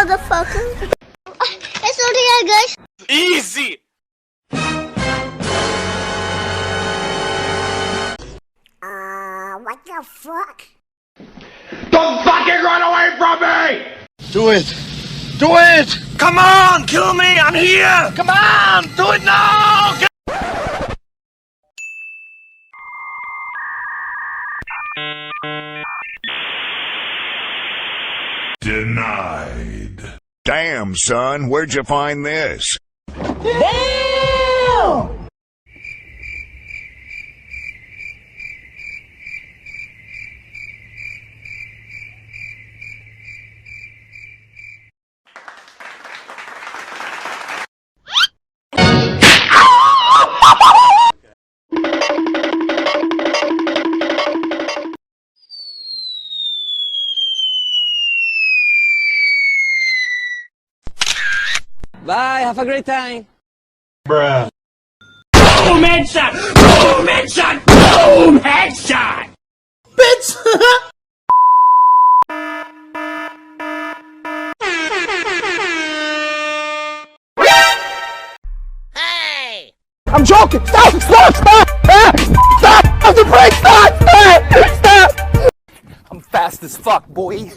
motherfucker. It's okay, guys. Easy. What the fuck? Don't fucking run away from me! Do it! Do it! Come on, kill me. I'm here. Come on, do it now. Denied. Damn, son, where'd you find this? Damn! Bye, have a great time. Bruh. Boom headshot. Boom headshot. Boom headshot. Bitch! Hey. I'm joking! Stop! Stop! Stop! Stop! Stop the brake! Stop! Stop! Stop! I'm fast as fuck, boy.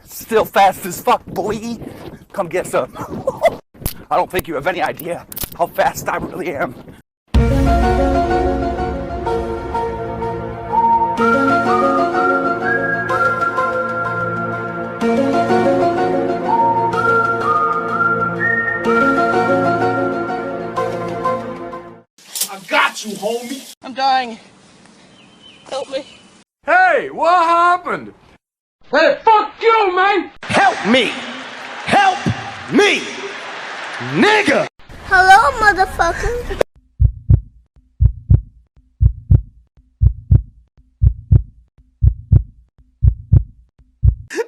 Still fast as fuck, boy. Come get some. I don't think you have any idea how fast I really am. I got you, homie. I'm dying. Help me. Hey, what happened? Hey, fuck you, man! Help me. Help me. Nigga. Hello, motherfucker.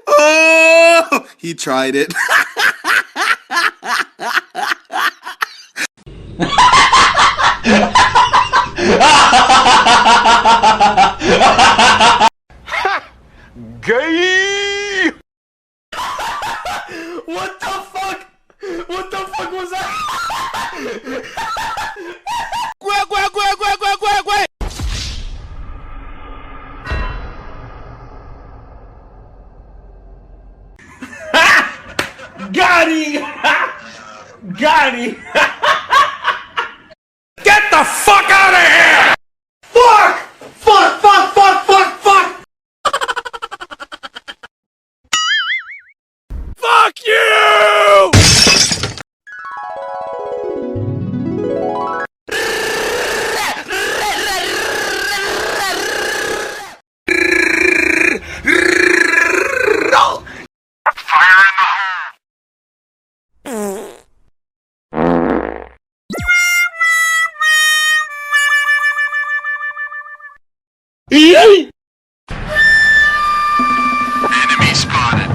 Oh, he tried it. Gay! What the fuck? What the fuck was that? Got him! Got him! Get the fuck out of here! Fuck! Fuck, fuck, fuck, fuck, fuck! Fuck you! Enemy spotted.